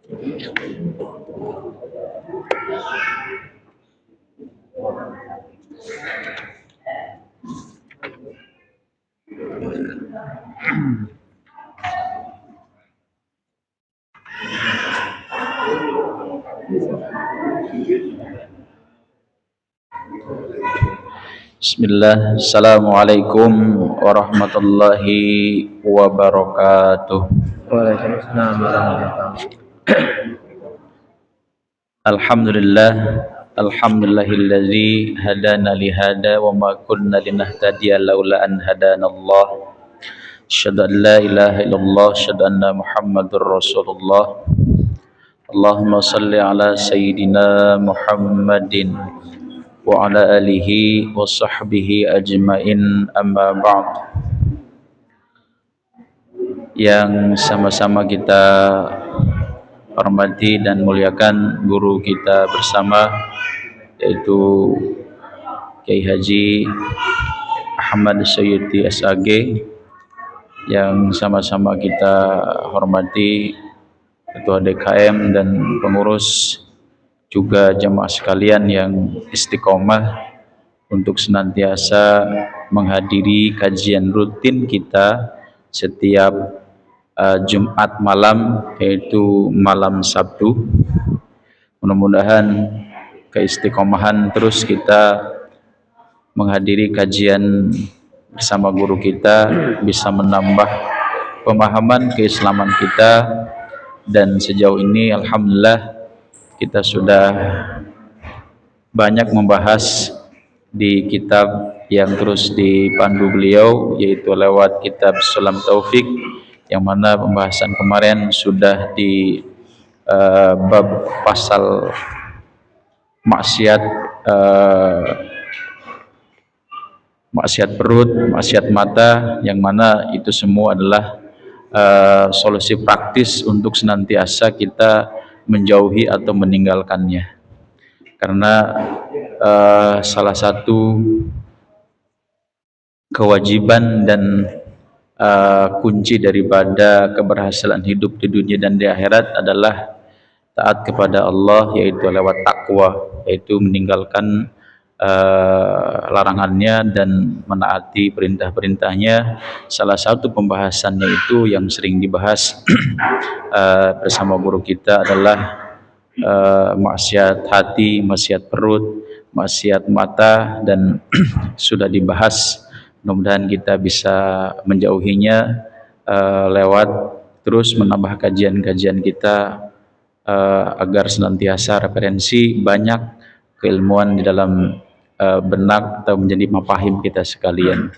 Bismillah, Assalamualaikum warahmatullahi wabarakatuh. Waalaikumsalam warahmatullahi Alhamdulillah, alhamdulillahilladzi hadana lihada wa ma kunna linahtadiya laula an hadanallah. Asyhadu an la ilaha illallah, asyhadu anna Muhammadur Rasulullah. Allahumma salli ala sayyidina Muhammadin wa ala alihi wa sahbihi ajmain, amma ba'd. Yang sama-sama kita hormati dan muliakan guru kita bersama, yaitu Kiai Haji Ahmad Suyuti SAG, yang sama-sama kita hormati Ketua DKM dan pengurus, juga jamaah sekalian yang istiqomah untuk senantiasa menghadiri kajian rutin kita setiap Jumat malam, yaitu malam Sabtu. Mudah-mudahan keistiqomahan terus kita menghadiri kajian bersama guru kita bisa menambah pemahaman keislaman kita, dan sejauh ini alhamdulillah kita sudah banyak membahas di kitab yang terus dipandu beliau, yaitu lewat kitab Sulam Taufik, yang mana pembahasan kemarin sudah di bab pasal maksiat maksiat perut, maksiat mata, yang mana itu semua adalah solusi praktis untuk senantiasa kita menjauhi atau meninggalkannya. Karena salah satu kewajiban dan kunci daripada keberhasilan hidup di dunia dan di akhirat adalah taat kepada Allah, yaitu lewat takwa, yaitu meninggalkan larangannya dan menaati perintah-perintahnya. Salah satu pembahasannya itu yang sering dibahas bersama guru kita adalah maksiat hati, maksiat perut, maksiat mata, dan sudah dibahas. Mudah-mudahan kita bisa menjauhinya lewat terus menambah kajian-kajian kita agar senantiasa referensi banyak keilmuan di dalam benak atau menjadi mafahim kita sekalian.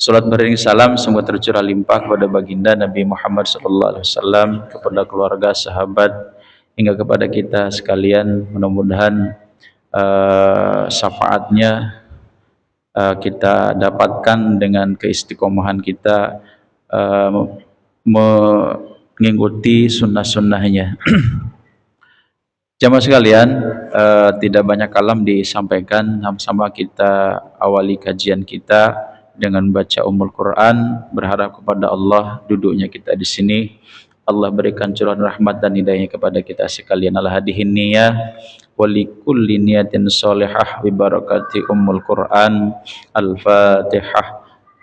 Salat beriring salam semoga tercurah limpah kepada baginda Nabi Muhammad SAW, kepada keluarga, sahabat, hingga kepada kita sekalian. Mudah-mudahan syafaatnya kita dapatkan dengan keistiqomahan kita mengikuti sunnah-sunnahnya. Jamaah sekalian, tidak banyak kalam disampaikan, sama-sama kita awali kajian kita dengan baca Ummul Quran, berharap kepada Allah duduknya kita di sini, Allah berikan curahan rahmat dan hidayahnya kepada kita sekalian. Al-hadihin niyah wa likulli niyatin sholihah bi barakati Ummul Quran. Al-Fatihah.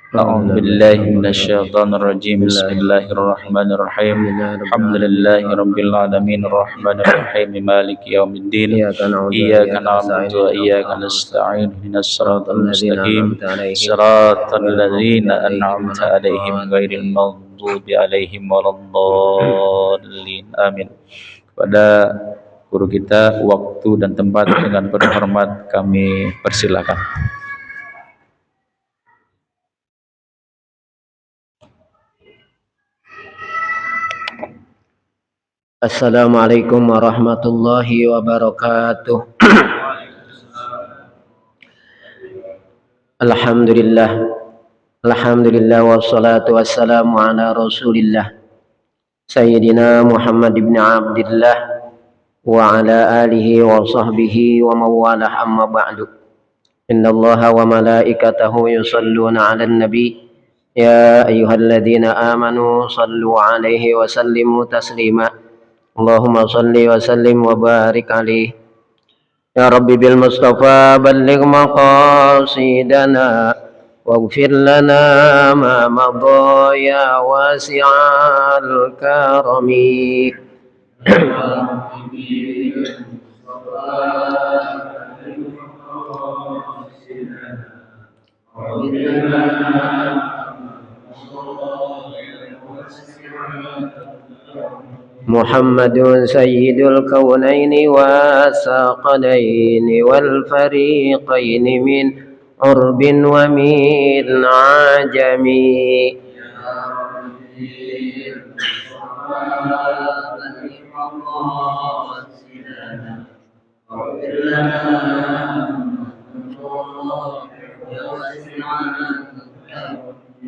A'udzu billahi minasyaitonir rajim. Bismillahirrahmanirrahim. Alhamdulillahirabbil alamin arrahmanir rahim maliki yaumiddin. Iyyaka na'budu wa iyyaka nasta'in. Ihdinas siratal mustaqim. Siratal ladzina an'amta 'alaihim ghairil maghdubi 'alaihim waladdallin. Amin. Pada guru kita, waktu dan tempat dengan penuh hormat kami persilakan. Assalamualaikum warahmatullahi wabarakatuh. Alhamdulillah, alhamdulillah, wassalatu wassalamu ala rasulillah Sayyidina Muhammad ibn Abdillah wa ala alihi wa sahbihi wa mawalah, amma ba'du. Inna allaha wa malaikatahu yusalluna ala nabi ya ayyuhalladzina amanu sallu alaihi wa sallimu taslima. اللهم صل وسلم وبارك عليه يا رب بالمصطفى بلغ مقاصدنا واغفر لنا ما مضى يا واسع الكرم محمد سيد الكونين والثقلين والفريقين من عرب ومن عجم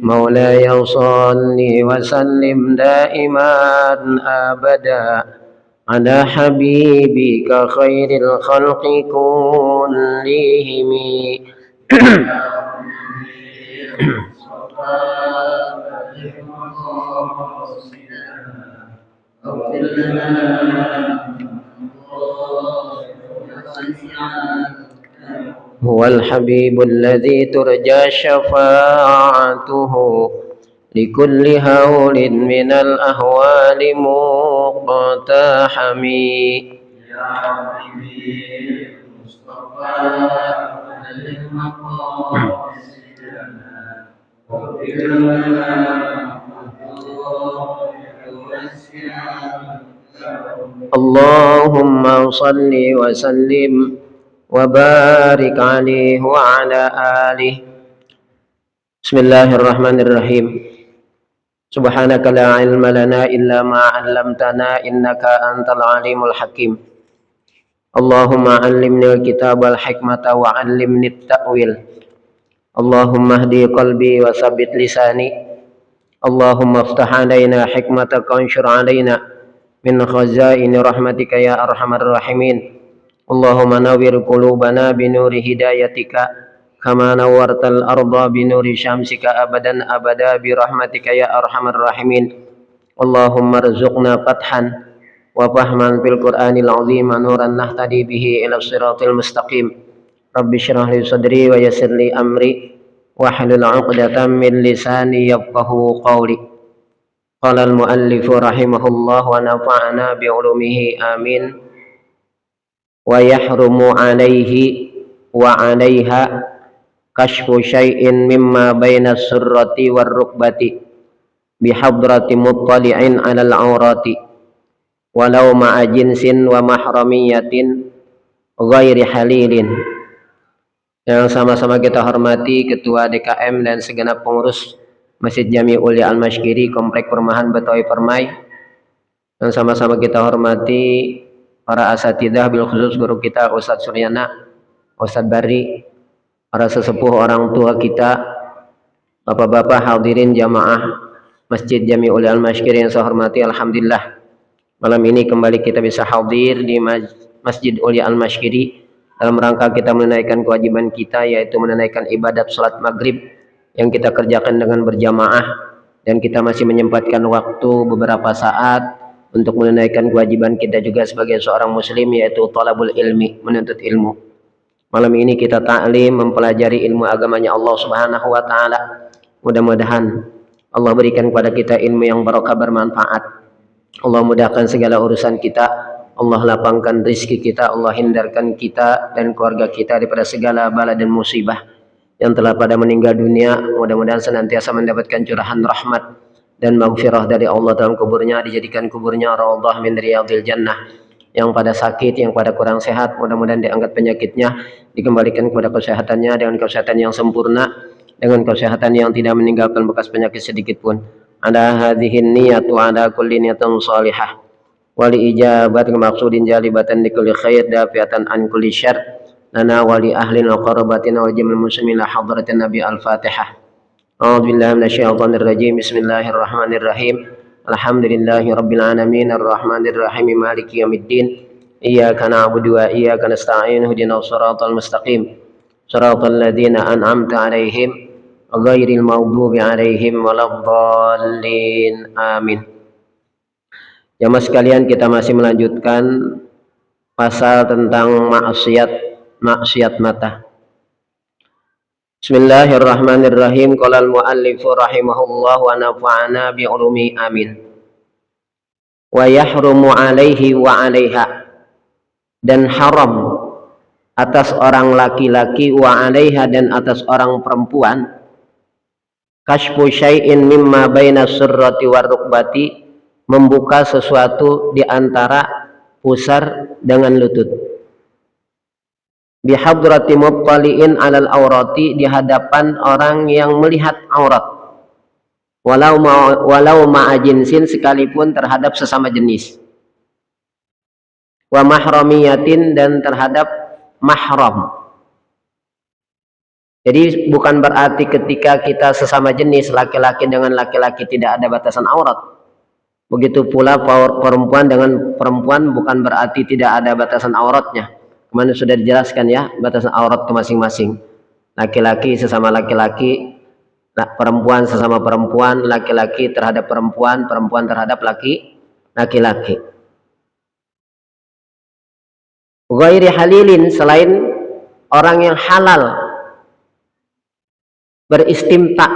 مولاي صل وسلم دائما أبدا على حبيبك خير الخلق كلهم هو الحبيب الذي ترجى شفاعته لكل هول من الأهوال مقتحم يا حبيبي المصطفى اللهم صل وسلم وبارك عليه وعلى آله. Bismillahirrahmanirrahim. Subhanaka la ilma lana illa ma 'allamtana innaka antal alimul hakim. Allahumma 'allimni al-kitab wal hikmata wa 'allimni at-ta'wil. Allahumma hdi qalbi wa tsabbit lisani. Allahumma iftah 'alaina hikmataka wa anshur 'alaina min khazaini rahmatika ya arhamar rahimin. Allahumma nawwir qulubana bi nuri hidayatika kama nawwartal arda bi nuri syamsika abadan abada bi rahmatika ya arhamar rahimin. Allahumma rzuqna fathan wa fahman fil qur'anil azim nuran nahtadi bihi ila siratil mustaqim. Rabbi shrah li sadri wa yassir li amri wahlul 'uqdatam min lisani yafqahu qawli. Qala al muallif rahimahullah wa nafa'ana bi ulumihi amin. Wa yahrumu alaihi wa alaiha kashfu syai'in mimma baina surrati war rukbati bihadrati muttali'in alal aurati walau ma'a jinsin wa mahramiyatin ghairi halilin. Yang sama-sama kita hormati Ketua DKM dan segenap pengurus Masjid Jami'ul Al-Mashkiri Komplek Perumahan Betawi Permai. Yang sama-sama kita hormati para asatidzah bil khusus guru kita Ustadz Suryana, Ustadz Bari, para sesepuh orang tua kita, bapak-bapak hadirin jamaah Masjid Jami'ul Al-Mashkiri yang saya hormati. Alhamdulillah malam ini kembali kita bisa hadir di Masjid Uli Al-Mashkiri dalam rangka kita menunaikan kewajiban kita, yaitu menunaikan ibadat salat maghrib yang kita kerjakan dengan berjamaah, dan kita masih menyempatkan waktu beberapa saat untuk menunaikan kewajiban kita juga sebagai seorang muslim, yaitu talabul ilmi, menuntut ilmu. Malam ini kita ta'lim, mempelajari ilmu agamanya Allah Subhanahu wa taala. Mudah-mudahan Allah berikan kepada kita ilmu yang barokah, bermanfaat. Allah mudahkan segala urusan kita, Allah lapangkan rizki kita, Allah hindarkan kita dan keluarga kita daripada segala bala dan musibah. Yang telah pada meninggal dunia, mudah-mudahan senantiasa mendapatkan curahan rahmat dan maghfirah dari Allah dalam kuburnya, dijadikan kuburnya raudhah min riyadil jannah. Yang pada sakit, yang pada kurang sehat, mudah-mudahan diangkat penyakitnya, dikembalikan kepada kesehatannya dengan kesehatan yang sempurna, dengan kesehatan yang tidak meninggalkan bekas penyakit sedikit pun. Ala hadhihin niyatu ala kulli niyatin salihah wa li ijabat maqsudin jalibatan li kulli khair dafiatan an kulli syarr lana wa li ahli wa qarabatina wa jamil muslimin la hadratin nabi al-fatihah. A'udzu billahi minasyaitonir rajim. Bismillahirrahmanirrahim. Alhamdulillahi rabbil alamin arrahmanir rahim maliki yaumiddin. Iyyaka na'budu wa iyyaka nasta'in ihdinas siratal mustaqim. Siratal ladzina an'amta 'alaihim ghairil maghdubi 'alaihim waladdallin. Amin. Jamaah sekalian, kita masih melanjutkan pasal tentang maksiat mata. Bismillahirrahmanirrahim. Qala al-muallifu rahimahullah wa nafa'ana bi ulumi amin. Wa yahrumu alaihi wa alaiha, dan haram atas orang laki-laki, wa alaiha, dan atas orang perempuan, kashfu syai'in mimma baina surrati wa rukbati, membuka sesuatu di antara pusar dengan lutut, bihadrati muttali'in alal aurati, di hadapan orang yang melihat aurat, walau ma'ajinsin, sekalipun terhadap sesama jenis, wa mahramiyatin, dan terhadap mahram. Jadi bukan berarti ketika kita sesama jenis, laki-laki dengan laki-laki, tidak ada batasan aurat. Begitu pula perempuan dengan perempuan, bukan berarti tidak ada batasan auratnya. Kemarin sudah dijelaskan ya, batasan aurat ke masing-masing. Laki-laki sesama laki-laki, perempuan sesama perempuan, laki-laki terhadap perempuan, perempuan terhadap laki-laki. Ghairi halilin, selain orang yang halal beristimta,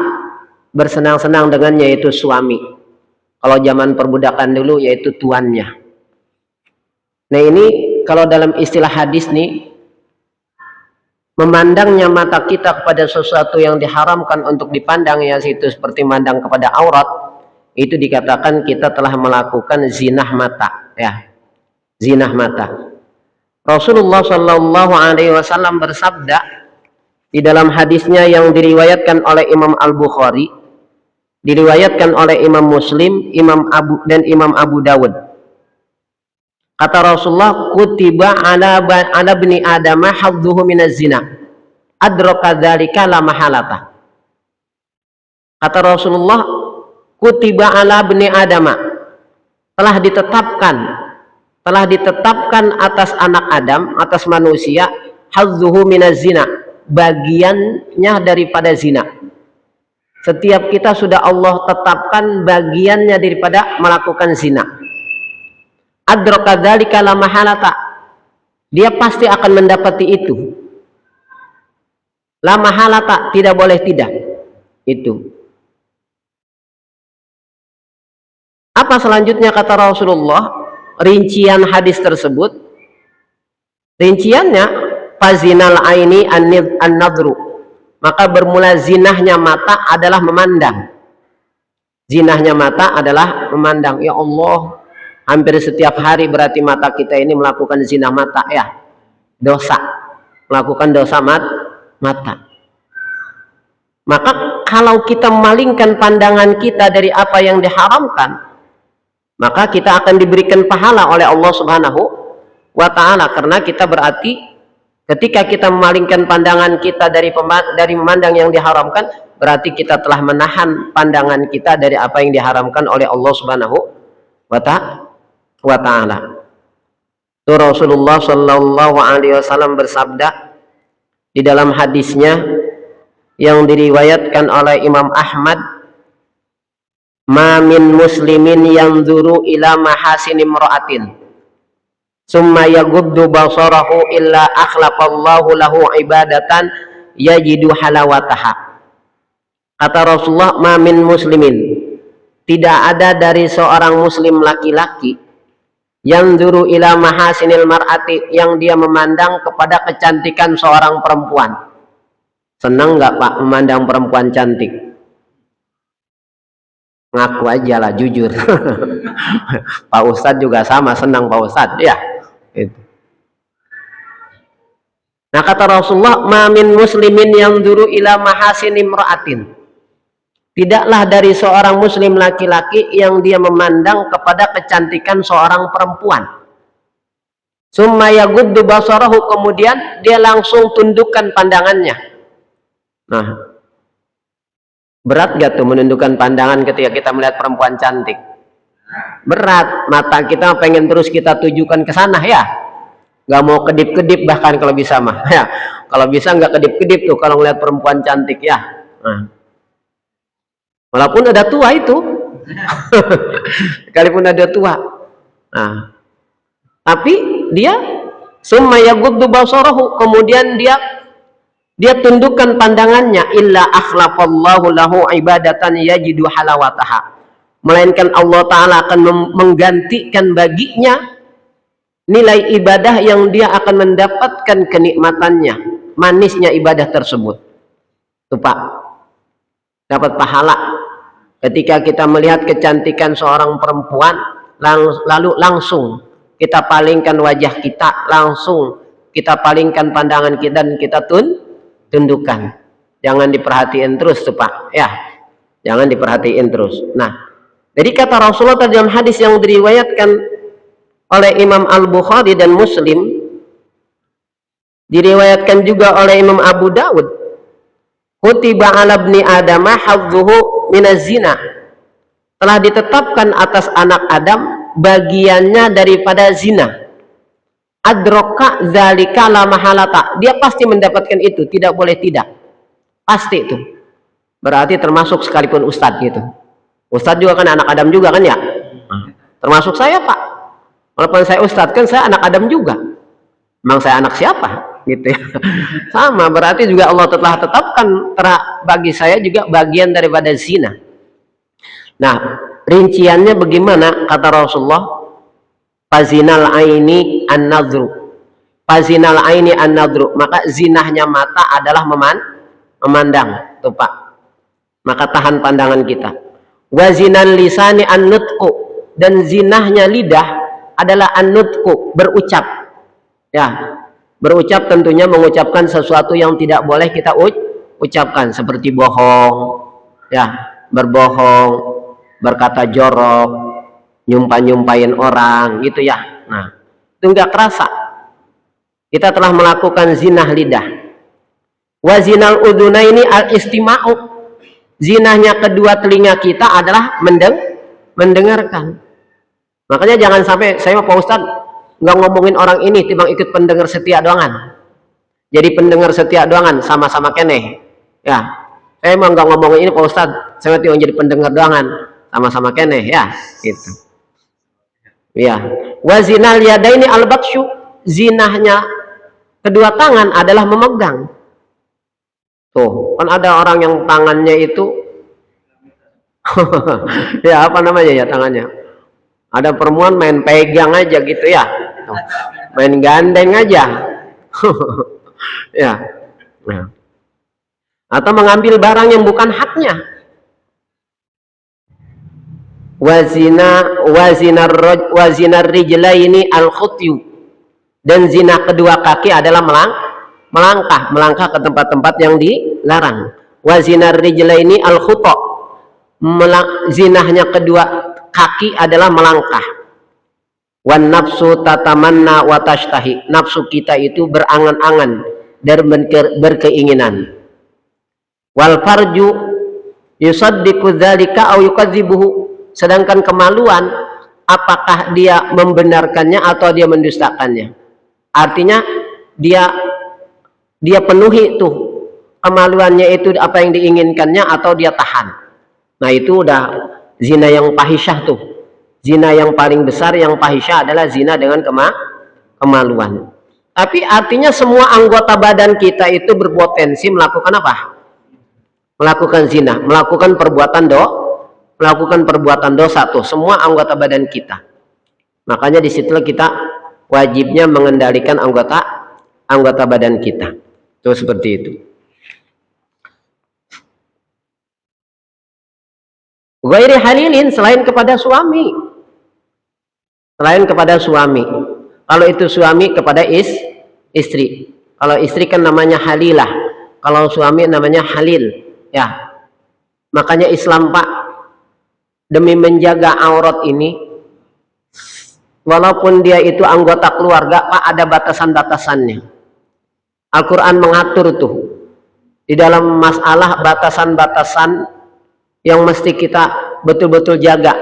bersenang-senang dengannya, yaitu suami. Kalau zaman perbudakan dulu yaitu tuannya. Nah ini kalau dalam istilah hadis nih, memandangnya mata kita kepada sesuatu yang diharamkan untuk dipandang, ya itu seperti mandang kepada aurat, itu dikatakan kita telah melakukan zinah mata, ya, zinah mata. Rasulullah Shallallahu Alaihi Wasallam bersabda di dalam hadisnya yang diriwayatkan oleh Imam Al-Bukhari, diriwayatkan oleh Imam Muslim, Imam Abu Dawud. Kata Rasulullah, kutiba ala bni adama hadduhu minaz zina, adraka dzalika la mahalata. Kata Rasulullah, kutiba ala bni adama, telah ditetapkan atas anak Adam, atas manusia, hadduhu minaz zina, bagiannya daripada zina. Setiap kita sudah Allah tetapkan bagiannya daripada melakukan zina. Adraka dzalika la mahalata, dia pasti akan mendapati itu. La mahalata, tidak boleh tidak. Itu. Apa selanjutnya kata Rasulullah? Rincian hadis tersebut. Rinciannya, fazinal aini an-nadru, maka bermula zinahnya mata adalah memandang. Zinahnya mata adalah memandang. Ya Allah, hampir setiap hari berarti mata kita ini melakukan zinah mata, ya, dosa, melakukan dosa mata. Maka kalau kita memalingkan pandangan kita dari apa yang diharamkan, maka kita akan diberikan pahala oleh Allah Subhanahu wa Ta'ala, karena kita berarti ketika kita memalingkan pandangan kita dari memandang yang diharamkan, berarti kita telah menahan pandangan kita dari apa yang diharamkan oleh Allah Subhanahu wa Ta'ala. Itu Rasulullah Shallallahu Alaihi Wasallam bersabda di dalam hadisnya yang diriwayatkan oleh Imam Ahmad, ma min muslimin yanzuru ila mahasini imra'atin summa yaguddu basarahu illa akhlaqallahu lahu ibadatan yajidu halawataha. Kata Rasulullah, ma min muslimin, tidak ada dari seorang muslim laki-laki, yanzuru ila mahasinil mar'ati, yang dia memandang kepada kecantikan seorang perempuan. Senang nggak Pak memandang perempuan cantik? Ngaku aja lah, jujur. Pak Ustadz juga sama, senang Pak Ustadz, ya. Itu. Nah kata Rasulullah, ma min muslimin yanzuru ila mahasini imra'atin, tidaklah dari seorang muslim laki-laki yang dia memandang kepada kecantikan seorang perempuan. Summa yaguddu basarahu, kemudian dia langsung tundukkan pandangannya. Nah, berat gak tuh menundukkan pandangan ketika kita melihat perempuan cantik? Berat, mata kita pengen terus kita tujukan ke sana, ya. Gak mau kedip-kedip bahkan kalau bisa mah, ya. Kalau bisa nggak kedip-kedip tuh kalau melihat perempuan cantik, ya. Nah. Walaupun ada tua itu, sekalipun ada tua, Nah, tapi dia summa yaghuddu basarahu, kemudian dia tundukkan pandangannya, illa akhlaqallahu lahu ibadatan yajidu halawataha, melainkan Allah Ta'ala akan menggantikan baginya nilai ibadah yang dia akan mendapatkan kenikmatannya, manisnya ibadah tersebut. Tuh Pak, dapat pahala ketika kita melihat kecantikan seorang perempuan, lalu langsung kita palingkan wajah kita, langsung kita palingkan pandangan kita dan kita tundukkan. Jangan diperhatiin terus tuh Pak, ya, jangan diperhatiin terus. Nah, jadi kata Rasulullah dalam hadis yang diriwayatkan oleh Imam Al-Bukhari dan Muslim, diriwayatkan juga oleh Imam Abu Dawud, kutiba ala ibni adama hadzuhu minaz zina, telah ditetapkan atas anak Adam bagiannya daripada zina. Adroka zalika la mahalata, dia pasti mendapatkan itu, tidak boleh tidak, pasti itu. Berarti termasuk sekalipun ustadz gitu. Ustadz juga kan anak Adam juga kan ya, termasuk saya Pak. Walaupun saya ustadz kan saya anak Adam juga. Memang saya anak siapa? Gitu ya. Sama, berarti juga Allah telah tetapkan bagi saya juga bagian daripada zina. Nah, rinciannya bagaimana? Kata Rasulullah, fazinal aini an-nadru. Fazinal aini an-nadru. Maka zinahnya mata adalah memandang. Tuh Pak. Maka tahan pandangan kita. Wazinal lisani an-nutqu. Dan zinahnya lidah adalah an-nutqu, berucap. Ya, berucap tentunya mengucapkan sesuatu yang tidak boleh kita ucapkan, seperti bohong, ya, berbohong, berkata jorok, nyumpah-nyumpahin orang, gitu ya. Nah, itu enggak kerasa. Kita telah melakukan zinah lidah. Wa zinal udhunaini al-istima'u. Zinahnya kedua telinga kita adalah mendengarkan. Makanya jangan sampai saya Pak Ustadz nggak ngomongin orang ini, timbang ikut pendengar setia doangan. Jadi pendengar setia doangan sama-sama keneh. Ya, saya emang nggak ngomongin ini Pak Ustadz, saya timbang jadi pendengar doangan sama-sama keneh ya, gitu. Ya, wazinal yadaini al-batsyu, zinahnya kedua tangan adalah memegang. Tuh, kan ada orang yang tangannya itu ya apa namanya ya tangannya? Ada perempuan main pegang aja gitu ya, main gandeng aja. Ya. Nah. Atau mengambil barang yang bukan haknya. Wazinar rijlaini al-khutyu. Dan zina kedua kaki adalah melangkah ke tempat-tempat yang dilarang. Wazinar rijlaini al-khuta. Zinahnya kedua kaki adalah melangkah. Wan nafsu tatamanna wa tashtahi. Nafsu kita itu berangan-angan dan berkeinginan. Wal farju yusaddiqu dzalika aw yukadzibuhu. Sedangkan kemaluan, apakah dia membenarkannya atau dia mendustakannya? Artinya dia penuhi tuh kemaluannya itu apa yang diinginkannya atau dia tahan. Nah, itu udah zina yang fahisyah tuh. Zina yang paling besar yang fahisyah adalah zina dengan kemaluan. Tapi artinya semua anggota badan kita itu berpotensi melakukan apa? Melakukan zina, melakukan perbuatan dosa tuh, semua anggota badan kita. Makanya disitulah kita wajibnya mengendalikan anggota badan kita. Tuh seperti itu. Ghairi halilin, selain kepada suami. Selain kepada suami. Kalau itu suami kepada istri. Kalau istri kan namanya halilah. Kalau suami namanya halil. Ya. Makanya Islam Pak, demi menjaga aurat ini, walaupun dia itu anggota keluarga, Pak, ada batasan-batasannya. Al-Quran mengatur tuh. Di dalam masalah batasan-batasan yang mesti kita betul-betul jaga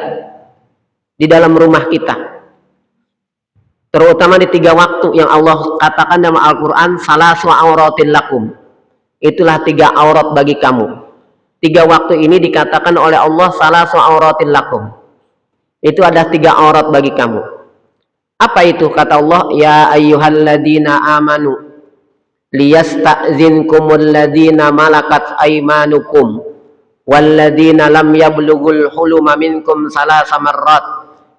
di dalam rumah kita, terutama di 3 waktu yang Allah katakan dalam Al-Quran, salasu auratin lakum, itulah 3 aurat bagi kamu. 3 waktu ini dikatakan oleh Allah salasu auratin lakum, itu ada 3 aurat bagi kamu. Apa itu? Kata Allah, ya ayyuhalladzina amanu liyasta'zinkumul ladzina malakat aymanukum walladzina lam yablughul huluma minkum salasa marrat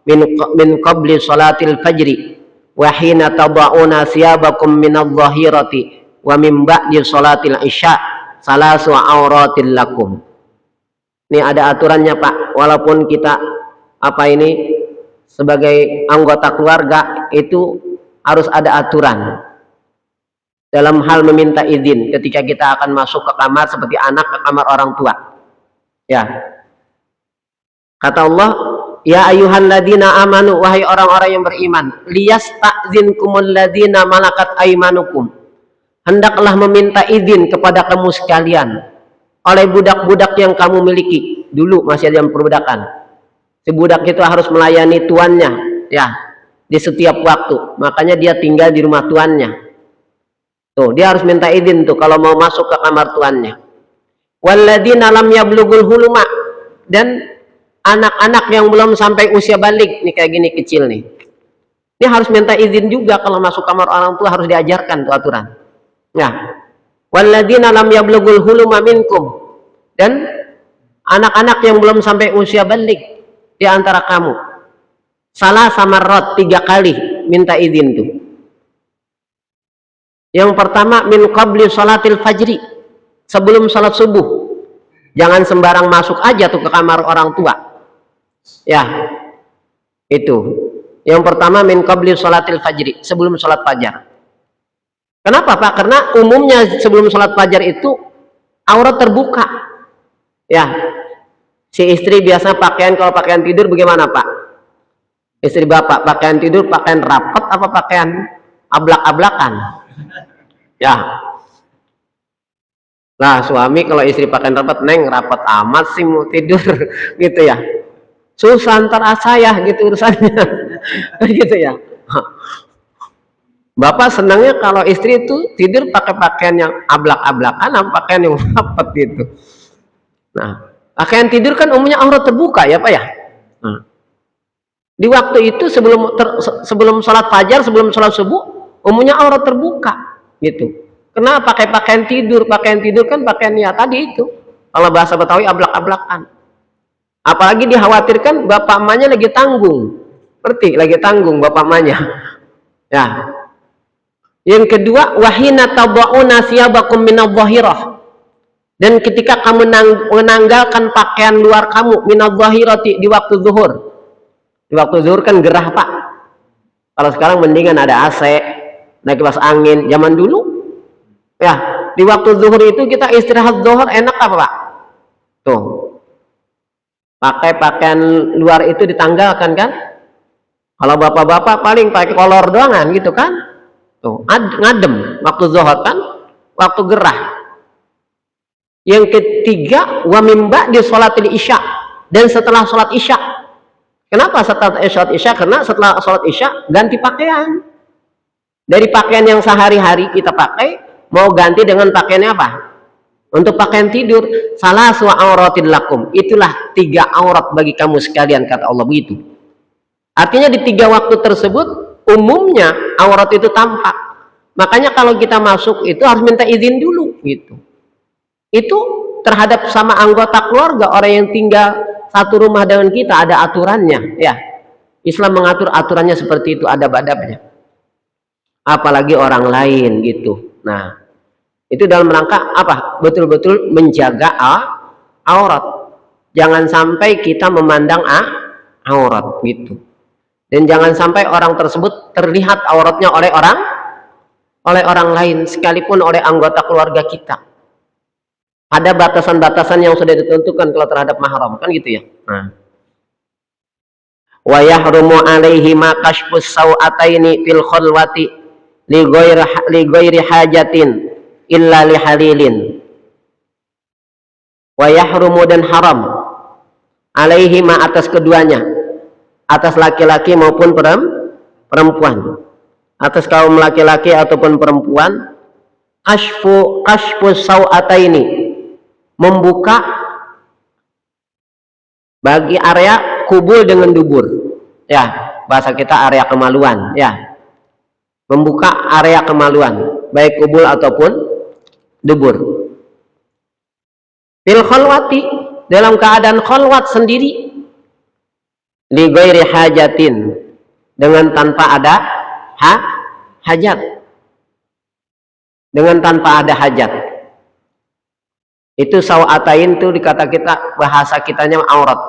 min qabli salatil fajri wa hina tada'una siyabakum minadh dhahirati wa min ba'di salatil isya salasu auratil lakum. Ini ada aturannya, Pak. Walaupun kita sebagai anggota keluarga itu harus ada aturan dalam hal meminta izin ketika kita akan masuk ke kamar, seperti anak ke kamar orang tua. Ya. Kata Allah, ya ayyuhalladzina amanu, wahai orang-orang yang beriman, liyasta'zinkumul ladzina malakat aymanukum. Hendaklah meminta izin kepada kamu sekalian oleh budak-budak yang kamu miliki. Dulu masih ada perbudakan. Si budak itu harus melayani tuannya, ya, di setiap waktu. Makanya dia tinggal di rumah tuannya. Tuh, dia harus minta izin tuh kalau mau masuk ke kamar tuannya. Walladzina lam yablughul huluma, dan anak-anak yang belum sampai usia balik nih, kayak gini kecil nih. Dia harus minta izin juga kalau masuk kamar orang tua, harus diajarkan tuh aturan. Nah, walladzina lam yablughul huluma minkum, dan anak-anak yang belum sampai usia balik di antara kamu, salah samarrat, 3 kali minta izin tuh. Yang pertama, min qabli salatil fajri, sebelum salat subuh. Jangan sembarang masuk aja tuh ke kamar orang tua, ya. Itu yang pertama, min qabli salatil fajri, sebelum salat fajar. Kenapa, Pak? Karena umumnya sebelum salat fajar itu aurat terbuka, ya. Si istri biasa pakaian, kalau pakaian tidur bagaimana, Pak? Istri bapak pakaian tidur pakaian rapat apa pakaian ablak-ablakan? Ya. Nah, suami kalau istri pakaian rapat, neng rapat amat sih mau tidur gitu ya. Susah antara saya gitu urusannya. Gitu ya. Bapak senangnya kalau istri itu tidur pakai pakaian yang ablak-ablakan apa pakaian yang rapat gitu. Nah, pakaian tidur kan umumnya aurat terbuka ya, Pak ya. Nah, di waktu itu sebelum sholat fajar, sebelum sholat subuh, umumnya aurat terbuka gitu. Kenapa pakai pakaian tidur? Pakaian tidur kan pakaian ya tadi itu, kalau bahasa Betawi ablak-ablakan. Apalagi dikhawatirkan bapak emaknya lagi tanggung, ngerti? Lagi tanggung bapak emaknya. Ya. Yang kedua, wahina tada'una siyabakum minadh dhahirah. Dan ketika kamu menanggalkan pakaian luar kamu minadh dhahirati, di waktu zuhur. Di waktu zuhur kan gerah, Pak. Kalau sekarang mendingan ada AC, naik kipas angin. Zaman dulu, ya, di waktu zuhur itu kita istirahat zuhur enak apa, Pak? Tuh. Pakai pakaian luar itu ditanggalkan kan? Kalau bapak-bapak paling pakai kolor doangan gitu kan? Tuh, ngadem waktu zuhur kan? Waktu gerah. Yang ketiga, wa mimba di sholatil isya, dan setelah sholat isya. Kenapa setelah sholat isya? Karena setelah sholat isya ganti pakaian. Dari pakaian yang sehari-hari kita pakai, mau ganti dengan pakaiannya apa? Untuk pakaian tidur. Salasu auratil lakum, itulah 3 aurat bagi kamu sekalian, kata Allah begitu. Artinya di 3 waktu tersebut umumnya aurat itu tampak. Makanya kalau kita masuk itu harus minta izin dulu gitu. Itu terhadap sama anggota keluarga, orang yang tinggal satu rumah dengan kita, ada aturannya, ya. Islam mengatur aturannya seperti itu, ada adab-adabnya. Apalagi orang lain gitu. Nah, itu dalam rangka apa? Betul-betul menjaga aurat. Jangan sampai kita memandang aurat gitu. Dan jangan sampai orang tersebut terlihat auratnya oleh orang lain, sekalipun oleh anggota keluarga kita. Ada batasan-batasan yang sudah ditentukan kalau terhadap mahram, kan gitu ya. Nah. Wa yahrumu alaihi ma kashfus sawataini fil khulwati li ghairi hajatin illa li halilin. Wa yahrumu, dan haram alaihi ma, atas keduanya, atas laki-laki maupun perempuan, atas kaum laki-laki ataupun perempuan, kashfus sawataini, membuka bagi area kubul dengan dubur, ya. bahasa kita area kemaluan, ya. Membuka area kemaluan, baik kubul ataupun dubur. Fil khalwati, dalam keadaan khalwat sendiri, li ghairi hajatin, dengan tanpa ada hajat. Dengan tanpa ada hajat. Itu sawatain itu dikata kita, bahasa kitanya aurat.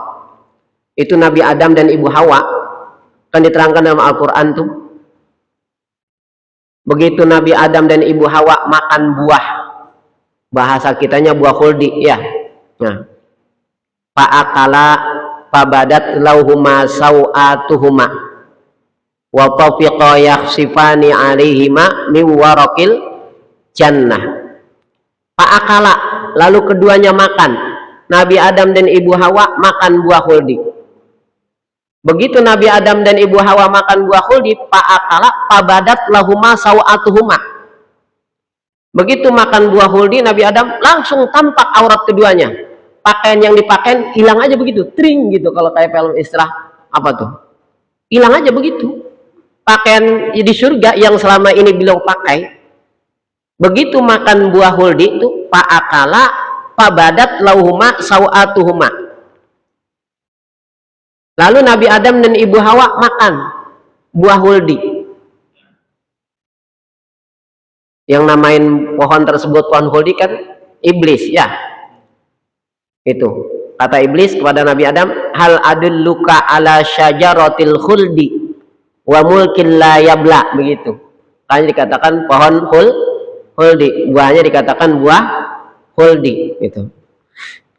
Itu Nabi Adam dan Ibu Hawa, kan diterangkan dalam Al-Quran tuh. Begitu Nabi Adam dan Ibu Hawa makan buah, bahasa kitanya buah khuldi, ya. Nah, fa'akala fabadat lauhuma sawatuhuma wa tafiqa yakhsifani alaihima min warakil jannah. Fa'akala, lalu keduanya makan. Nabi Adam dan Ibu Hawa makan buah khuldi. Begitu Nabi Adam dan Ibu Hawa makan buah khuldi, fa'akala fabadat lahuma sawatuhuma. Begitu makan buah khuldi, Nabi Adam langsung tampak aurat keduanya. Pakaian yang dipakai hilang aja begitu, tring gitu. Kalau kayak film Isra, apa tuh? Hilang aja begitu. Pakaian di surga yang selama ini beliau pakai, begitu makan buah khuldi itu, fa'akala fabadat lahuma sawatuhuma. Lalu Nabi Adam dan Ibu Hawa makan buah khuldi. Yang namain pohon tersebut pohon khuldi kan iblis, ya. Itu kata iblis kepada Nabi Adam, hal adulluka ala syajaratil khuldi wa mulkin la yabla, begitu. Kan dikatakan pohon khuldi, buahnya dikatakan buah khuldi, gitu.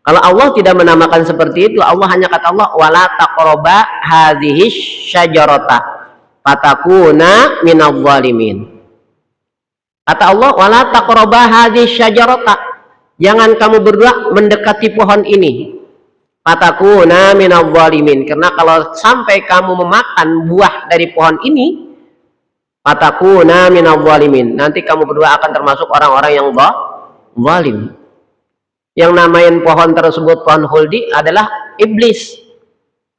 Kalau Allah tidak menamakan seperti itu, Allah hanya kata Allah, wala taqraba hadhihi syajarata fatakuna minadh dhalimin. Kata Allah, wala taqraba hadhihi syajarata, jangan kamu berdua mendekati pohon ini. Fatakuna minadh dhalimin, karena kalau sampai kamu memakan buah dari pohon ini, fatakuna minadh dhalimin, nanti kamu berdua akan termasuk orang-orang yang zalim. Yang namain pohon tersebut pohon khuldi adalah iblis.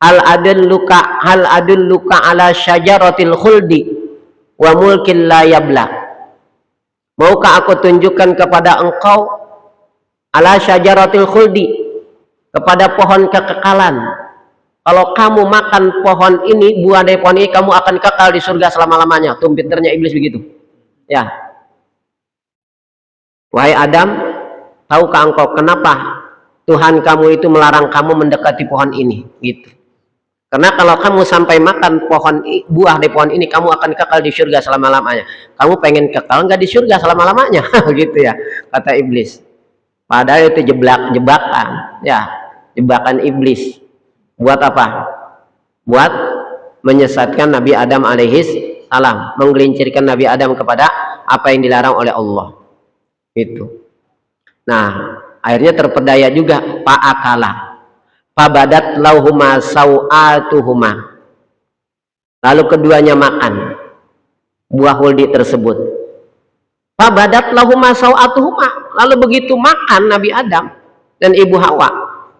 Hal adulluka ala syajaratil khuldi wa mulkin la yabla. Maukah aku tunjukkan kepada engkau ala syajaratil khuldi, kepada pohon kekekalan. Kalau kamu makan pohon ini, buah dari pohon ini, kamu akan kekal di surga selama-lamanya. Tuh pinternya iblis begitu, ya. Wahai Adam, tahukah engkau kenapa Tuhan kamu itu melarang kamu mendekati pohon ini? Gitu. Karena kalau kamu sampai makan buah dari pohon ini, kamu akan kekal di surga selama-lamanya. Kamu pengen kekal nggak di surga selama-lamanya? Gitu ya, kata iblis. Padahal itu jebakan, ya, jebakan iblis. Buat apa? Buat menyesatkan Nabi Adam alaihis salam, menggelincirkan Nabi Adam kepada apa yang dilarang oleh Allah. Itu. Nah, akhirnya terpedaya juga fa'akala fabadat lauhuma sawatuhuma. Lalu keduanya makan buah khuldi tersebut. Fabadat lahuma sawatuhuma. Lalu begitu makan Nabi Adam dan Ibu Hawa,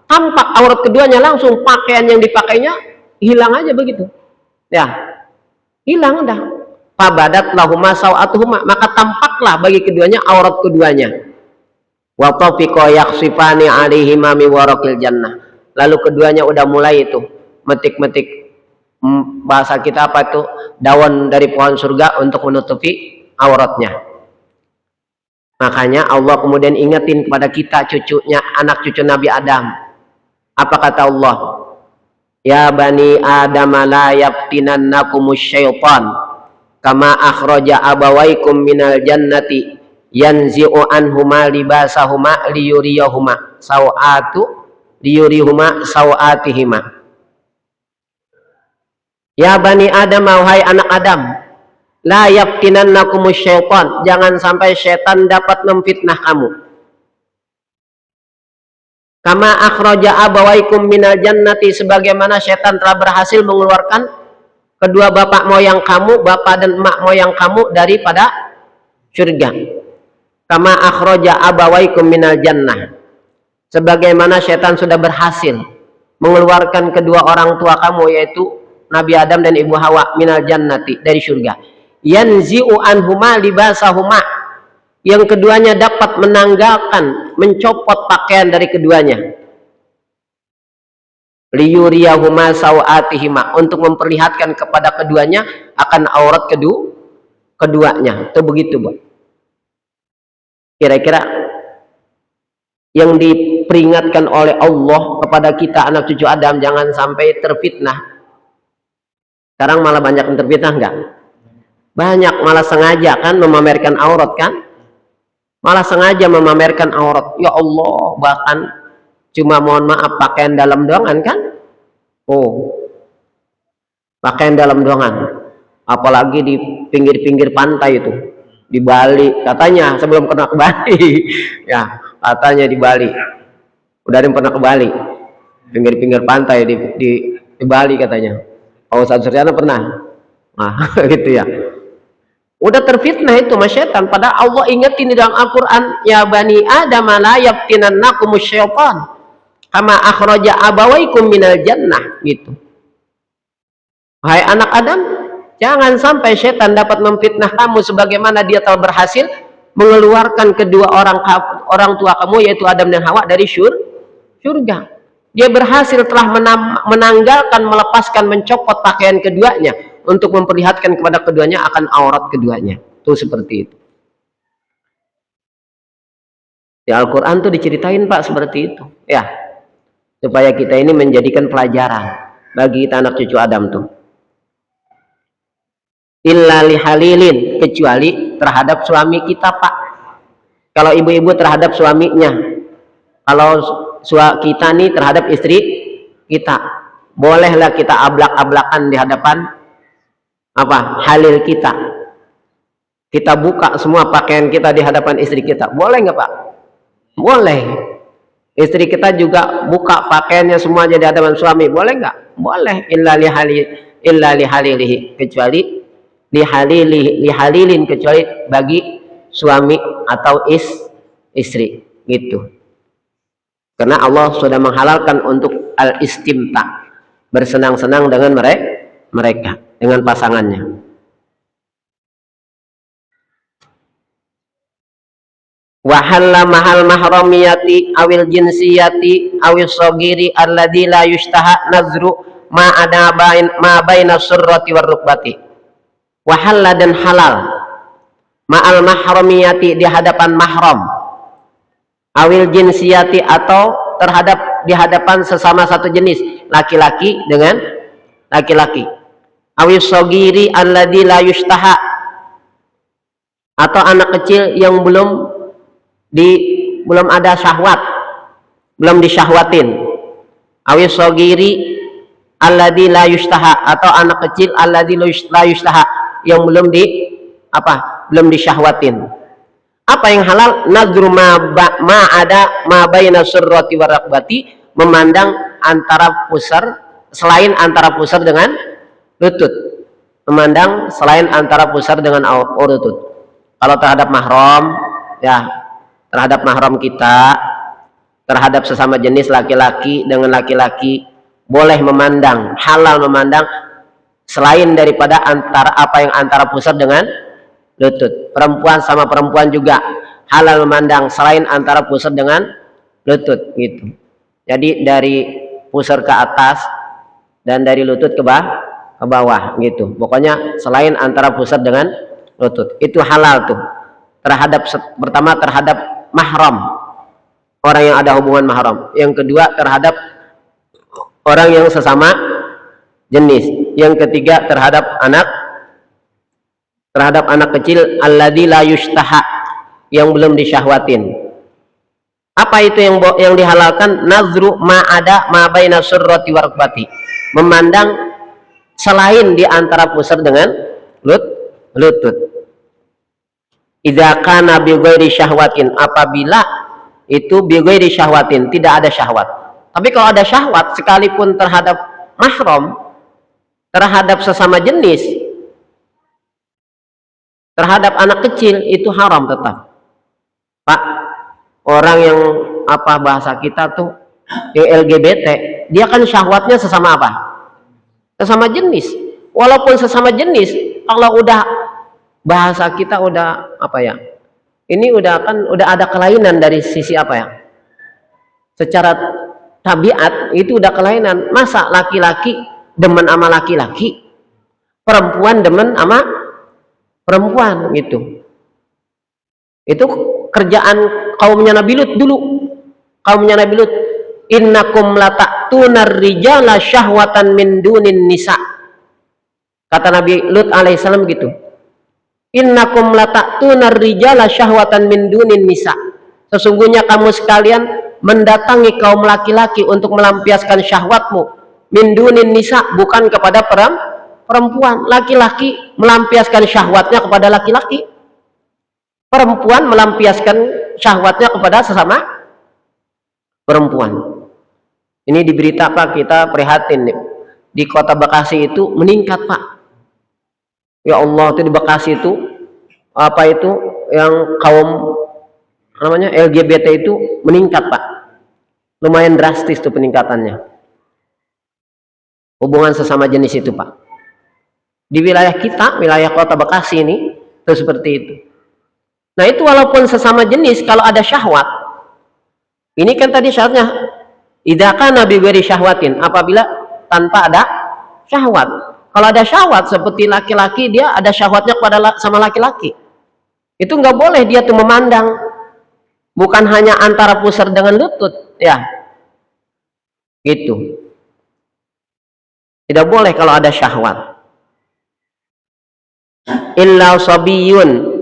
tampak aurat keduanya, langsung pakaian yang dipakainya hilang aja begitu. Ya, hilang dah. Fabadat lahuma sawatuhuma, maka tampaklah bagi keduanya aurat keduanya. Wa tafiqa yakhsifani alaihima min warakil jannah. Lalu keduanya udah mulai itu metik-metik, bahasa kita apa itu, daun dari pohon surga untuk menutupi auratnya. Makanya Allah kemudian ingetin kepada kita, cucunya, anak cucu Nabi Adam. Apa kata Allah? Ya bani Adam la yaftinannakumus syaitan kama akhraja abawaikum minal jannati yanzi'u anhuma libasahuma liyuriyahuma sawatihima. Ya bani Adam, wahai anak Adam, la yaftinannakumus syaitan, jangan sampai syaitan dapat memfitnah kamu. Kama akhraja abawaikum minal jannati, sebagaimana syaitan telah berhasil mengeluarkan kedua bapak moyang kamu, bapak dan emak moyang kamu daripada surga. Kama akhraja abawaikum minal jannah, sebagaimana syaitan sudah berhasil mengeluarkan kedua orang tua kamu, yaitu Nabi Adam dan Ibu Hawa minal jannati, dari surga. Yanzi'u anhuma libasahuma, yang keduanya dapat menanggalkan, mencopot pakaian dari keduanya. Liyuriyahuma sawatihima, untuk memperlihatkan kepada keduanya akan aurat keduanya. Itu begitu, Bu. Kira-kira yang diperingatkan oleh Allah kepada kita anak cucu Adam jangan sampai terfitnah. Sekarang malah banyak yang terfitnah, enggak? Banyak malah sengaja kan memamerkan aurat kan? Malah sengaja memamerkan aurat. Ya Allah, bahkan cuma mohon maaf pakaian dalam doangan kan? Oh, pakaian dalam doangan. Apalagi di pinggir-pinggir pantai itu, di Bali katanya, sebelum pernah ke Bali ya katanya di Bali, udah ada yang pernah ke Bali, pinggir-pinggir pantai di Bali katanya. Oh, Ustaz Suryana pernah, nah gitu ya. Udah terfitnah itu mas syaitan. Padahal Allah ingetin di dalam Al-Quran, ya bani Adam la yaftinannakumus syaitan kama akhraja abawaikum minal jannah, gitu. Hai anak Adam, jangan sampai setan dapat memfitnah kamu sebagaimana dia telah berhasil mengeluarkan kedua orang tua kamu, yaitu Adam dan Hawa, dari surga. Dia berhasil telah menanggalkan, melepaskan, mencopot pakaian keduanya untuk memperlihatkan kepada keduanya akan aurat keduanya. Itu seperti itu. Di Al-Quran tuh diceritain Pak seperti itu. Ya, supaya kita ini menjadikan pelajaran bagi kita anak cucu Adam tuh. Illa lihalilin, kecuali terhadap suami kita Pak. Kalau ibu-ibu terhadap suaminya, kalau kita nih terhadap istri kita, bolehlah kita ablak-ablakan di hadapan apa halil kita. Kita buka semua pakaian kita di hadapan istri kita, boleh nggak Pak? Boleh. Istri kita juga buka pakaiannya semuanya di hadapan suami, boleh nggak? Boleh. Illa lihalilihi, kecuali lihalilin, kecuali bagi suami atau istri, gitu. Karena Allah sudah menghalalkan untuk al-istimta, bersenang-senang dengan mereka, dengan pasangannya. Wahalla mahal mahramiyati awil jinsiyati awil sogiri alladhi la yushtaha nazru ma ada ma baina surrati war rukbati. Wahalla, dan halal ma'al mahramiyati, di hadapan mahram, awil jinsiyati, atau terhadap di hadapan sesama satu jenis, laki-laki dengan laki-laki, awil sogiri alladhi la yushtaha, atau anak kecil yang belum ada syahwat, belum disyahwatin, awil sogiri alladhi la yushtaha, atau anak kecil alladhi la yushtaha, yang belum disyahwatin. Apa yang halal? Nadru ma ada ma baina surrati wa rakbati, memandang antara pusar, selain antara pusar dengan lutut, memandang selain antara pusar dengan lutut. Kalau terhadap mahram, ya terhadap mahram kita, terhadap sesama jenis laki-laki dengan laki-laki, boleh memandang, halal memandang selain daripada apa yang antara pusar dengan lutut. Perempuan sama perempuan juga halal memandang selain antara pusar dengan lutut, gitu. Jadi dari pusar ke atas dan dari lutut ke bawah, gitu. Pokoknya selain antara pusar dengan lutut, itu halal tuh. Pertama terhadap mahram, orang yang ada hubungan mahram. Yang kedua terhadap orang yang sesama jenis. Yang ketiga terhadap anak kecil alladzi la yushtaha, yang belum disyahwatin. Apa itu yang dihalalkan? Nazru ma ada ma baina surrati wa rukbati, memandang selain di antara pusar dengan lutut. Idza kana bi ghairi syahwatin, apabila itu bi ghairi syahwatin, tidak ada syahwat. Tapi kalau ada syahwat, sekalipun terhadap mahram, terhadap sesama jenis, terhadap anak kecil, itu haram tetap Pak. Orang yang bahasa kita tuh yang LGBT, dia kan syahwatnya sesama apa? Sesama jenis. Walaupun sesama jenis, kalau udah bahasa kita udah apa ya? Ini udah ada kelainan dari sisi apa ya? Secara tabiat itu udah kelainan. Masa laki-laki demen sama laki-laki, perempuan demen sama perempuan gitu. Itu kerjaan kaumnya Nabi Lut dulu. Kaumnya Nabi Lut, innakum lata'tunar rijala syahwatan min dunin nisa. Kata Nabi Lut alaihissalam gitu. Innakum lata'tunar rijala syahwatan min dunin nisa. Sesungguhnya kamu sekalian mendatangi kaum laki-laki untuk melampiaskan syahwatmu min dunin nisa, bukan kepada perempuan. Laki-laki melampiaskan syahwatnya kepada laki-laki. Perempuan melampiaskan syahwatnya kepada sesama perempuan. Ini di berita Pak, kita prihatin nih. Di kota Bekasi itu meningkat Pak. Ya Allah, itu di Bekasi itu apa itu yang kaum namanya LGBT itu meningkat Pak. Lumayan drastis tuh peningkatannya. Hubungan sesama jenis itu Pak. Di wilayah kita, wilayah kota Bekasi ini itu seperti itu. Nah itu walaupun sesama jenis, kalau ada syahwat, ini kan tadi syaratnya idza kana bi ghairi syahwatin, apabila tanpa ada syahwat. Kalau ada syahwat seperti laki-laki, dia ada syahwatnya kepada sama laki-laki, itu nggak boleh dia tuh memandang, bukan hanya antara pusar dengan lutut ya gitu, tidak boleh kalau ada syahwat. Illa sabiyun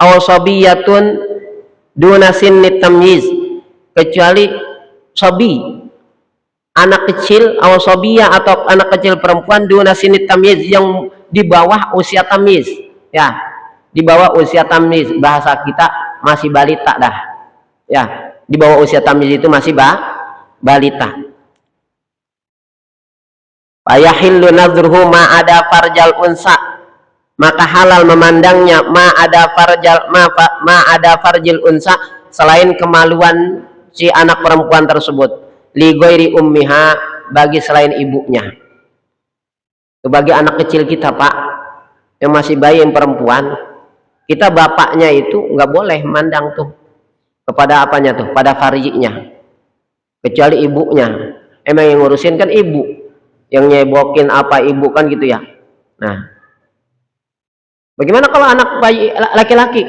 aw sabiyatun duna sinni tamyiz, kecuali sabi, anak kecil, aw sabiyah atau anak kecil perempuan duna sinni tamyiz, yang di bawah usia tamyiz ya, di bawah usia tamyiz, bahasa kita masih balita dah ya, di bawah usia tamyiz itu masih balita. Ayahillu nadruhu ma ada farjal unsa, maka halal memandangnya ma ada farjil unsa, selain kemaluan si anak perempuan tersebut, li ghairi ummiha, bagi selain ibunya. Bagi anak kecil kita Pak, yang masih bayi yang perempuan, kita bapaknya itu nggak boleh mandang tuh kepada apanya tuh, pada farjinya, kecuali ibunya. Emang yang ngurusin kan ibu, yang nyebokin apa ibu kan gitu ya. Nah, bagaimana kalau anak bayi laki-laki?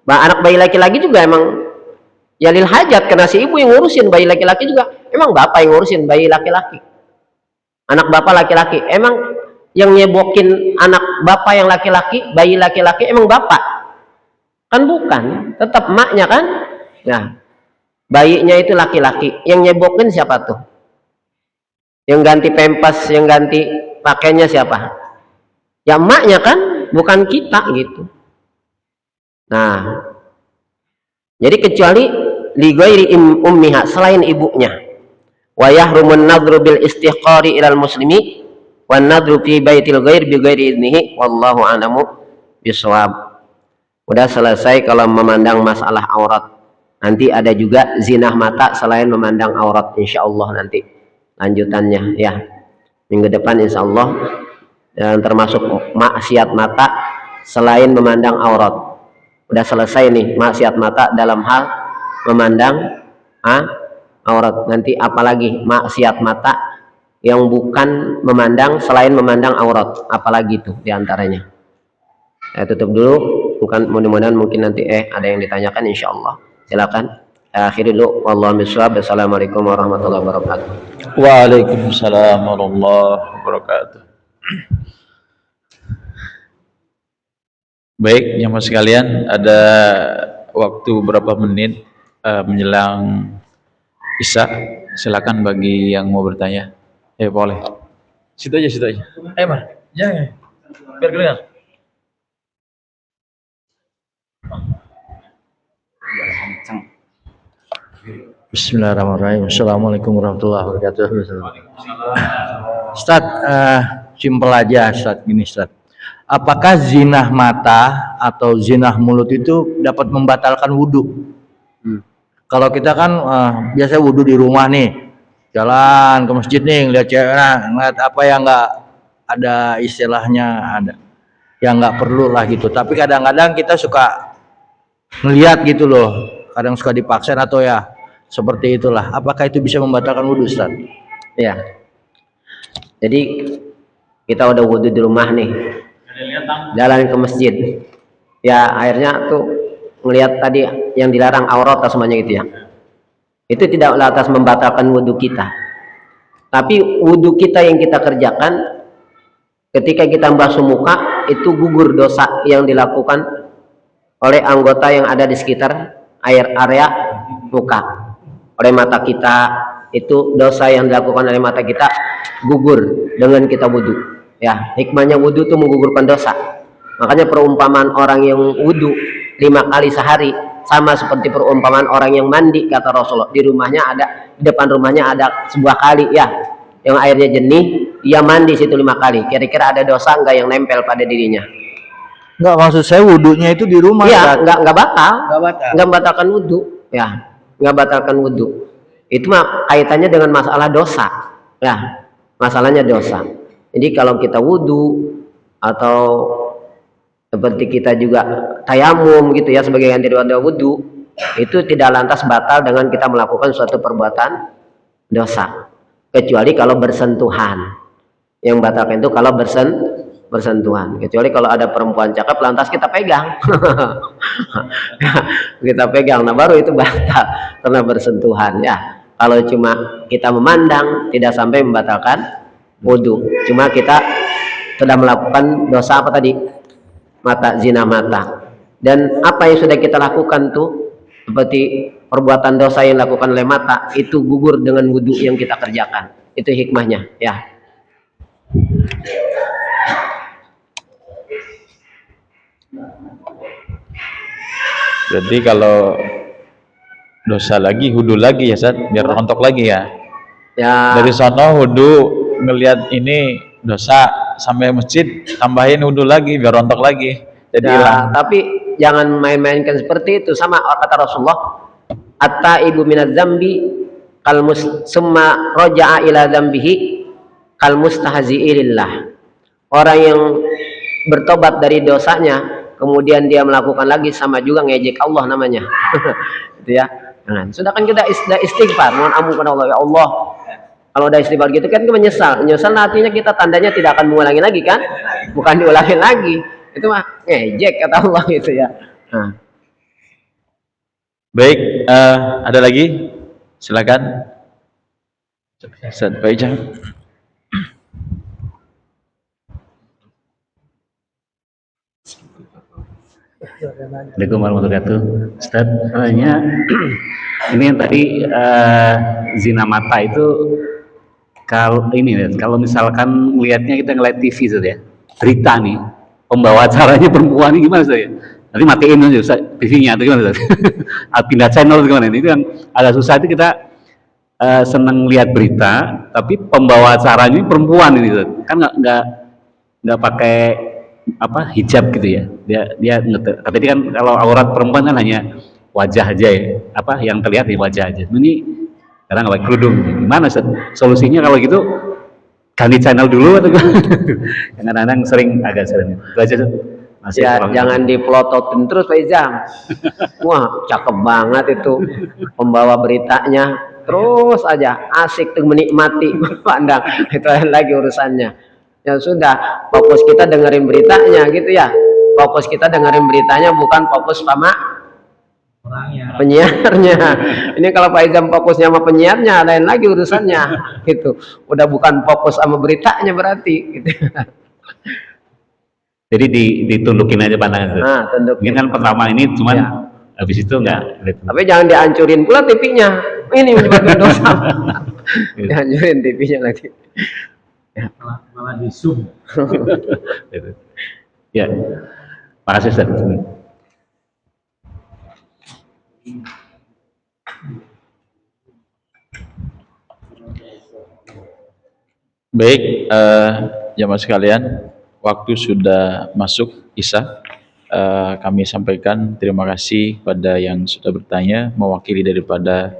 Anak bayi laki-laki juga emang ya lil hajat, karena si ibu yang ngurusin. Bayi laki-laki juga emang bapak yang ngurusin bayi laki-laki. Anak bapak laki-laki, emang yang nyebokin anak bapak yang laki-laki, bayi laki-laki emang bapak? Kan bukan, tetap emaknya kan? Nah, bayinya itu laki-laki, yang nyebokin siapa tuh? Yang ganti pempas, yang ganti pakainya siapa? Ya emaknya kan, bukan kita gitu. Nah, jadi kecuali li ghairi ummiha, selain ibunya. Wa yahrumun nadru bil istiqari ilal muslimi wan nadru fi baitil ghair bi ghairi idnihi, wallahu a'lamu bisawab. Udah selesai kalau memandang masalah aurat. Nanti ada juga zinah mata selain memandang aurat, insyaallah nanti lanjutannya ya. Minggu depan insyaallah. Dan termasuk maksiat mata selain memandang aurat. Udah selesai nih maksiat mata dalam hal memandang aurat. Nanti apalagi maksiat mata yang bukan memandang, selain memandang aurat, apalagi itu diantaranya. Saya tutup dulu, bukan, mudah-mudahan mungkin nanti ada yang ditanyakan, insyaallah silakan. Akhiri dulu, wallahu a'lam. Assalamualaikum warahmatullahi wabarakatuh. Waalaikumsalam warahmatullahi wabarakatuh. Baik, jamaah sekalian, ada waktu berapa menit menjelang Isya. Silakan bagi yang mau bertanya. Boleh. Situ aja, situ aja. Mar, jangan. Biar kedengar. Bismillahirrahmanirrahim. Assalamualaikum warahmatullahi wabarakatuh. Ustaz, simpel aja Ustaz, gini Ustaz. Apakah zinah mata atau zinah mulut itu dapat membatalkan wudhu? Kalau kita kan biasa wudhu di rumah nih, jalan ke masjid nih, ngeliat cewek, ngeliat apa yang nggak ada istilahnya, ada yang nggak perlu lah gitu. Tapi kadang-kadang kita suka ngelihat gitu loh, kadang suka dipaksa atau ya seperti itulah. Apakah itu bisa membatalkan wudhu, Ustaz? Ya. Jadi kita udah wudhu di rumah nih, jalan ke masjid, ya akhirnya tuh ngelihat tadi yang dilarang aurat semuanya gitu ya. Itu tidak lantas membatalkan wudhu kita, tapi wudhu kita yang kita kerjakan ketika kita basuh muka itu gugur dosa yang dilakukan oleh anggota yang ada di sekitar area muka. Oleh mata kita, itu dosa yang dilakukan oleh mata kita gugur dengan kita wudhu. Ya, hikmahnya wudhu itu menggugurkan dosa. Makanya perumpamaan orang yang wudhu 5 kali sehari sama seperti perumpamaan orang yang mandi, kata Rasulullah. Di depan rumahnya ada sebuah kali ya, yang airnya jernih, dia mandi situ 5 kali. Kira-kira ada dosa enggak yang nempel pada dirinya? Enggak, maksud saya wudhunya itu di rumah. Iya, enggak batal. Enggak batalkan wudhu. Ya, enggak batalkan wudhu. Itu mah kaitannya dengan masalah dosa. Ya, masalahnya dosa. Jadi kalau kita wudhu atau seperti kita juga tayamum gitu ya sebagai ganti daripada wudhu, itu tidak lantas batal dengan kita melakukan suatu perbuatan dosa, kecuali kalau bersentuhan. Yang batalkan itu kalau bersentuhan, kecuali kalau ada perempuan cakep lantas kita pegang kita pegang, nah baru itu batal karena bersentuhan ya. Kalau cuma kita memandang tidak sampai membatalkan wudhu, cuma kita sudah melakukan dosa apa tadi? Mata, zina mata. Dan apa yang sudah kita lakukan tuh seperti perbuatan dosa yang dilakukan oleh mata itu gugur dengan wudhu yang kita kerjakan. Itu hikmahnya ya. Berarti kalau dosa lagi, wudhu lagi ya, Ustaz, biar rontok lagi ya. Ya. Dari sono wudhu ngelihat ini dosa sampai masjid, tambahin wudhu lagi biar rontok lagi. Jadi ya, tapi jangan main-mainkan seperti itu. Sama kata Rasulullah, at-taibu minadz dzambi kal summa raja'a ila dzambihi kal mustahzi'i lillah. Orang yang bertobat dari dosanya kemudian dia melakukan lagi sama juga ngejek Allah namanya. Gitu ya. Nah, sudah kan kita istighfar, mohon ampun kepada Allah, ya Allah. Kalau udah istighfar gitu kan kita menyesal. Menyesal artinya kita tandanya tidak akan mengulangi lagi kan? Bukan diulangi lagi. Itu mah ngejek kata Allah gitu ya. Nah. Baik, ada lagi? Silakan. Ustaz Faizal. Assalamualaikum warahmatullahi wabarakatuh. Ustaz, ini yang tadi zina mata itu kalau misalkan melihatnya kita ngeliat TV Ustaz ya, berita nih, pembawa acaranya perempuan ini gimana Ustaz ya? Nanti matiin aja Ustaz TV-nya atau gimana Ustaz? Pindah channel atau gimana? Itu yang agak susah, itu kita seneng lihat berita, tapi pembawa acaranya perempuan ini Ustaz. Kan nggak pakai hijab gitu ya, dia tadi kan kalau aurat perempuan kan hanya wajah aja ya, yang terlihat di wajah aja. Ini sekarang nggak pakai kerudung, gimana solusinya kalau gitu? Ganti channel dulu atau kadang-kadang agak sering belajar masih ya, jangan diplototin terus Pak Izam. Wah cakep banget itu pembawa beritanya, terus aja asik tuh menikmati pandang, itu lagi urusannya. Ya sudah, fokus kita dengerin beritanya gitu ya. Fokus kita dengerin beritanya, bukan fokus sama penyiarnya. Ini kalau Pak Izam fokusnya sama penyiarnya, lain lagi urusannya gitu. Udah bukan fokus sama beritanya berarti gitu. Jadi ditundukin aja pandangan. Nah, tundukin. Mungkin kan pertama ini cuman ya. Habis itu enggak. Tapi jangan dihancurin pula TV-nya. Ini menyebabkan dosa. Dihancurin TV-nya lagi. Ya. Malah di zoom. Ya, makasih Ustaz. Baik, jamaah sekalian, waktu sudah masuk Isya. Kami sampaikan terima kasih pada yang sudah bertanya, mewakili daripada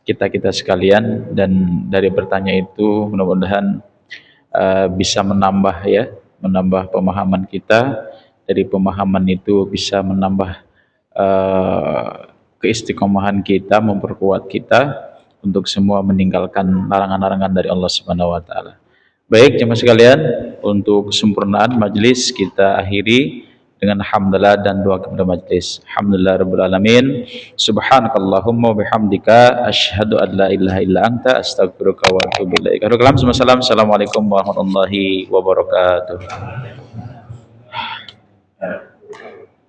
kita sekalian, dan dari bertanya itu mudah-mudahan bisa menambah ya, menambah pemahaman kita. Dari pemahaman itu bisa menambah keistiqomahan kita, memperkuat kita untuk semua meninggalkan larangan-larangan dari Allah Subhanahu wa taala. Baik jemaah sekalian, untuk kesempurnaan majelis kita akhiri dengan hamdalah dan doa kepada majelis. Alhamdulillah rabbil alamin. Subhanakallahumma wa bihamdika asyhadu an la ilaha illa anta astaghfiruka wa atubu ilaik. Assalamualaikum warahmatullahi wabarakatuh.